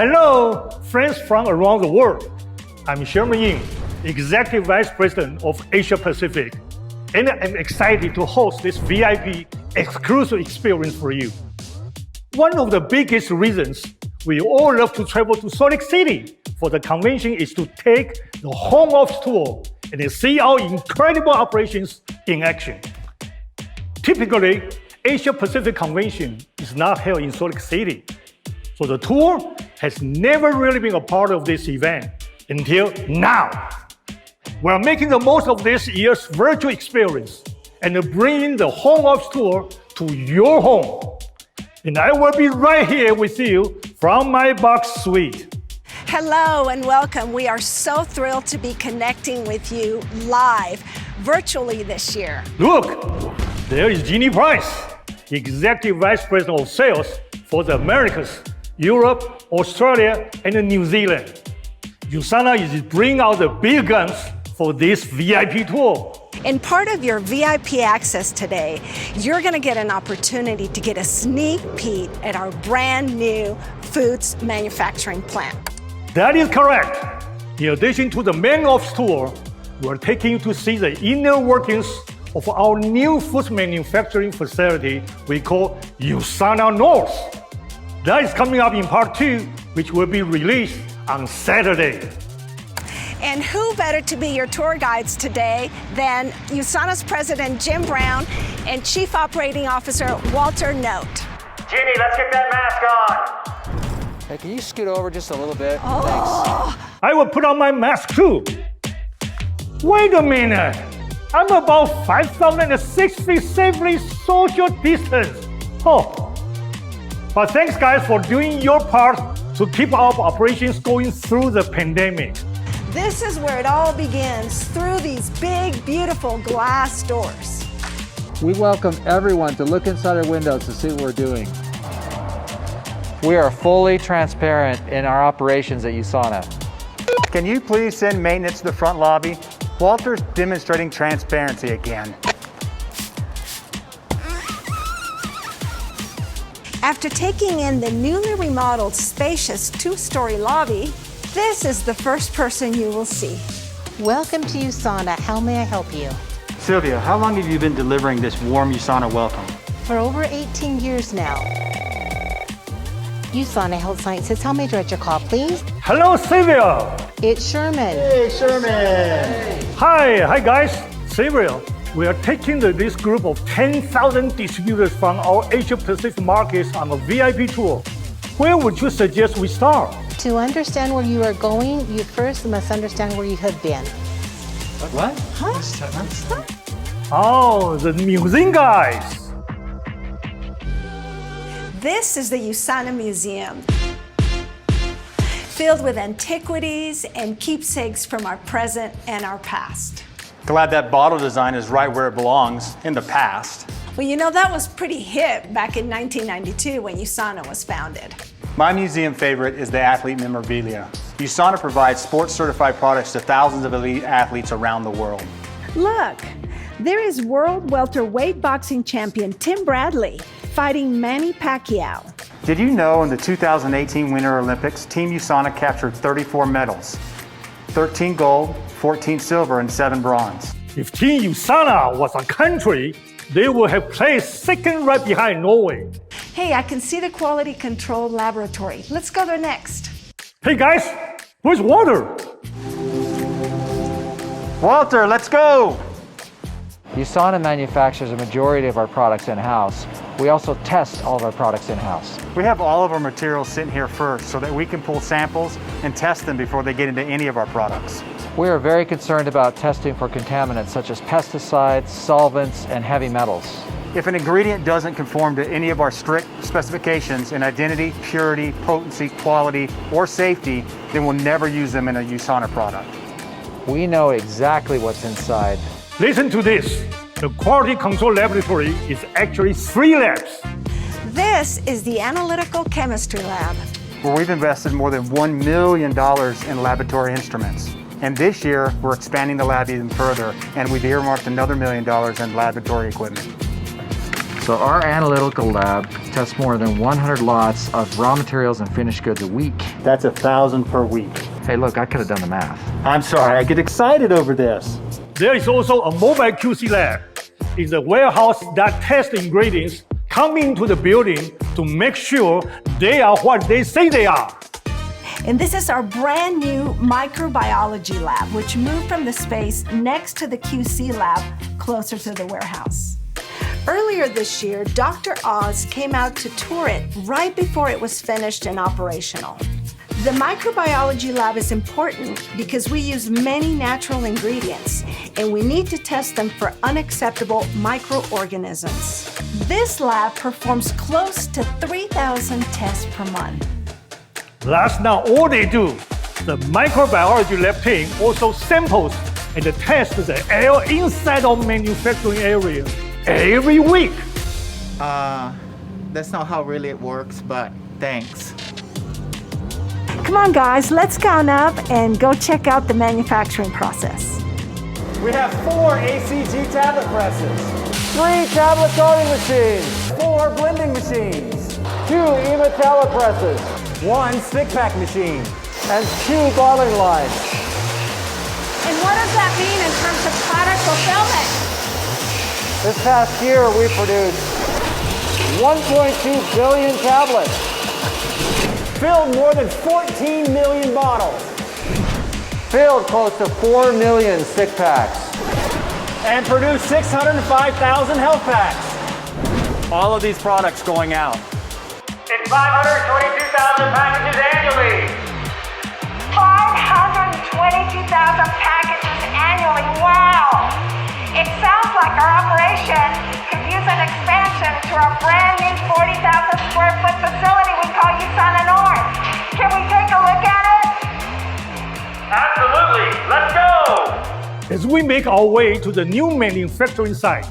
Hello, friends from around the world. I'm Sherman Ying, Executive Vice President of Asia Pacific, and I'm excited to host this VIP exclusive experience for you. One of the biggest reasons we all love to travel to Salt Lake City for the convention is to take the home office tour and see our incredible operations in action. Typically, Asia Pacific Convention is not held in Salt Lake City, so the tour has never really been a part of this event until now. We're making the most of this year's virtual experience and bringing the home office tour to your home. And I will be right here with you from my box suite. Hello and welcome. We are so thrilled to be connecting with you live, virtually this year. Look, there is Jeannie Price, Executive Vice President of Sales for the Americas, Europe, Australia, and New Zealand. Usana is bringing out the big guns for this VIP tour. In part of your VIP access today, you're going to get an opportunity to get a sneak peek at our brand new foods manufacturing plant. That is correct. In addition to the main office tour, we're taking you to see the inner workings of our new food manufacturing facility we call Usana North. That is coming up in part 2, which will be released on Saturday. And who better to be your tour guides today than Usana's President Jim Brown and Chief Operating Officer Walter Note. Jeannie, let's get that mask on. Hey, can you scoot over just a little bit? Oh. Thanks. I will put on my mask too. Wait a minute. I'm about 5,006 feet safely social distance. Oh. But thanks guys for doing your part to keep our operations going through the pandemic. This is where it all begins, through these big, beautiful glass doors. We welcome everyone to look inside our windows to see what we're doing. We are fully transparent in our operations at Usana. Can you please send maintenance to the front lobby? Walter's demonstrating transparency again. After taking in the newly remodeled, spacious two-story lobby, this is the first person you will see. Welcome to Usana. How may I help you? Sylvia, how long have you been delivering this warm Usana welcome? For over 18 years now. Usana Health Sciences, how may I direct your call, please? Hello, Sylvia. It's Sherman. Hey, Sherman. Hi guys. Sylvia, we are taking this group of 10,000 distributors from our Asia Pacific markets on a VIP tour. Where would you suggest we start? To understand where you are going, you first must understand where you have been. What? Huh? Oh, the museum guys. This is the Usana Museum, filled with antiquities and keepsakes from our present and our past. Glad that bottle design is right where it belongs, in the past. Well, you know, that was pretty hip back in 1992 when Usana was founded. My museum favorite is the athlete memorabilia. Usana provides sports certified products to thousands of elite athletes around the world. Look, there is world welterweight boxing champion Tim Bradley fighting Manny Pacquiao. Did you know in the 2018 Winter Olympics, Team Usana captured 34 medals, 13 gold, 14 silver, and 7 bronze. If Team Usana was a country, they would have placed second right behind Norway. Hey, I can see the quality control laboratory. Let's go there next. Hey guys, where's Walter? Walter, let's go! Usana manufactures a majority of our products in-house. We also test all of our products in-house. We have all of our materials sitting here first so that we can pull samples and test them before they get into any of our products. We are very concerned about testing for contaminants such as pesticides, solvents, and heavy metals. If an ingredient doesn't conform to any of our strict specifications in identity, purity, potency, quality, or safety, then we'll never use them in a Usana product. We know exactly what's inside. Listen to this. The quality control laboratory is actually 3 labs. This is the analytical chemistry lab. Where we've invested more than $1 million in laboratory instruments. And this year, we're expanding the lab even further, and we've earmarked another $1 million in laboratory equipment. So our analytical lab tests more than 100 lots of raw materials and finished goods a week. That's 1,000 per week. Hey, look, I could have done the math. I'm sorry, I get excited over this. There is also a mobile QC lab. It's a warehouse that tests ingredients coming into the building to make sure they are what they say they are. And this is our brand new microbiology lab, which moved from the space next to the QC lab closer to the warehouse. Earlier this year, Dr. Oz came out to tour it right before it was finished and operational. The microbiology lab is important because we use many natural ingredients and we need to test them for unacceptable microorganisms. This lab performs close to 3,000 tests per month. That's not all they do. The microbiology lab team also samples and tests the air inside of manufacturing area every week. That's not how really it works, but thanks. Come on, guys, let's count up and go check out the manufacturing process. We have 4 ACG tablet presses, 3 tablet coating machines, 4 blending machines, 2 EMA telepresses, 1 stick pack machine, and 2 bottling lines. And what does that mean in terms of product fulfillment? This past year, we produced 1.2 billion tablets, filled more than 14 million bottles, filled close to 4 million stick packs, and produced 605,000 health packs. All of these products going out. In 522,000 packages annually. 522,000 packages annually, wow! It sounds like our operation could use an expansion to our brand new 40,000 square foot facility we call Usana North. Can we take a look at it? Absolutely, let's go! As we make our way to the new manufacturing site,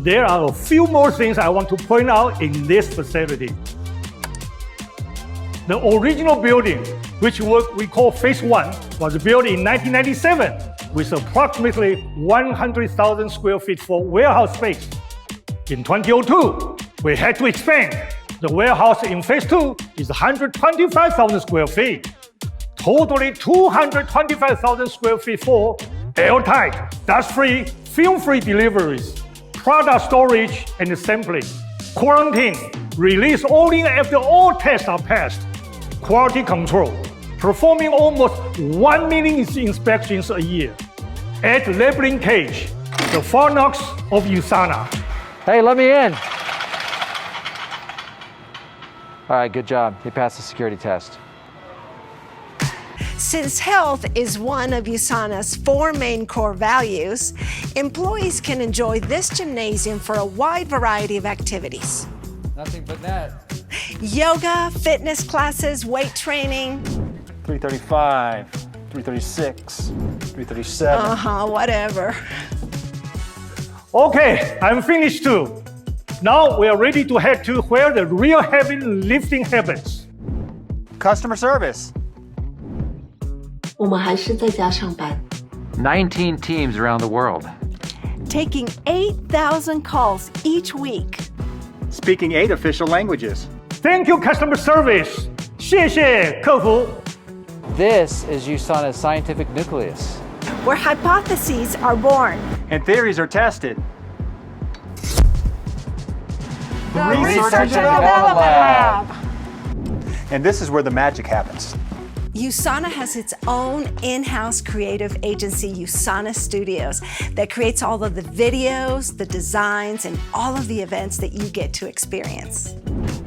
there are a few more things I want to point out in this facility. The original building, which we call Phase 1, was built in 1997 with approximately 100,000 square feet for warehouse space. In 2002, we had to expand. The warehouse in Phase 2 is 125,000 square feet. Totally 225,000 square feet for airtight, dust-free, film-free deliveries, product storage and sampling, quarantine, release only after all tests are passed, quality control, performing almost 1 million inspections a year. Add labeling cage, the Fornox of Usana. Hey, let me in. All right, good job. You passed the security test. Since health is one of Usana's 4 main core values, employees can enjoy this gymnasium for a wide variety of activities. Nothing but that. Yoga, fitness classes, weight training. 335, 336, 337. Whatever. Okay, I'm finished too. Now we are ready to head to where the real heavy lifting happens. Customer service. 我们还是在家上班。 19 teams around the world. Taking 8,000 calls each week. Speaking 8 official languages. Thank you, customer service. 谢谢客服. This is USANA's scientific nucleus. Where hypotheses are born. And theories are tested. The Research and Development Lab. And this is where the magic happens. Usana has its own in-house creative agency, Usana Studios, that creates all of the videos, the designs, and all of the events that you get to experience.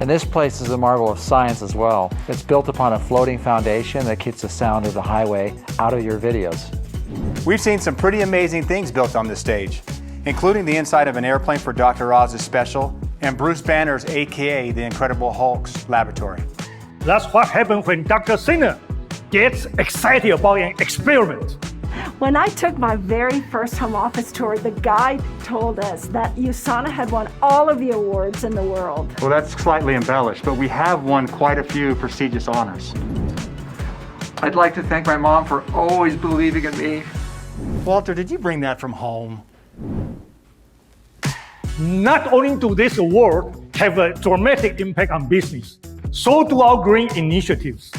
And this place is a marvel of science as well. It's built upon a floating foundation that keeps the sound of the highway out of your videos. We've seen some pretty amazing things built on this stage, including the inside of an airplane for Dr. Oz's special and Bruce Banner's AKA The Incredible Hulk's laboratory. That's what happens when Dr. Sinner gets excited about an experiment. When I took my very first home office tour, the guide told us that Usana had won all of the awards in the world. Well, that's slightly embellished, but we have won quite a few prestigious honors. I'd like to thank my mom for always believing in me. Walter, did you bring that from home? Not only do this award have a dramatic impact on business, so do our green initiatives.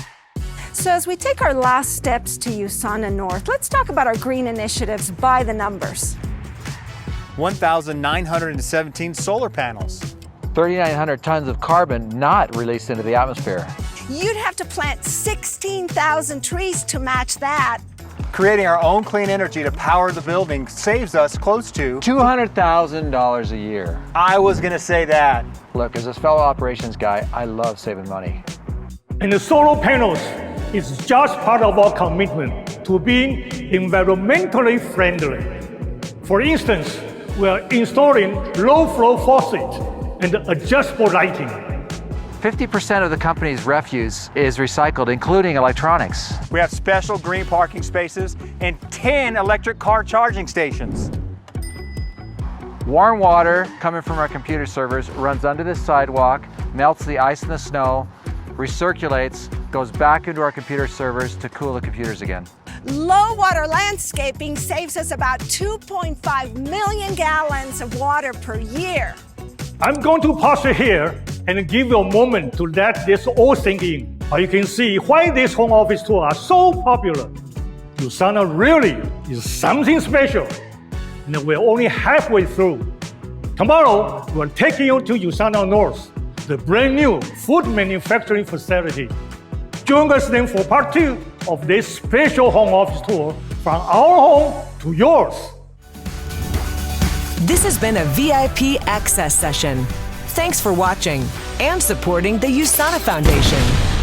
So as we take our last steps to Usana North, let's talk about our green initiatives by the numbers. 1,917 solar panels. 3,900 tons of carbon not released into the atmosphere. You'd have to plant 16,000 trees to match that. Creating our own clean energy to power the building saves us close to $200,000 a year. I was going to say that. Look, as a fellow operations guy, I love saving money. And the solar panels is just part of our commitment to being environmentally friendly. For instance, we are installing low-flow faucet and adjustable lighting. 50% of the company's refuse is recycled, including electronics. We have special green parking spaces and 10 electric car charging stations. Warm water coming from our computer servers runs under this sidewalk, melts the ice and the snow, recirculates, goes back into our computer servers to cool the computers again. Low water landscaping saves us about 2.5 million gallons of water per year. I'm going to pause it here and give you a moment to let this all sink in. You can see why these home office tours are so popular. Usana really is something special, and we're only halfway through. Tomorrow, we're taking you to Usana North, the brand new food manufacturing facility. Join us then for part 2 of this special home office tour from our home to yours. This has been a VIP access session. Thanks for watching and supporting the USANA Foundation.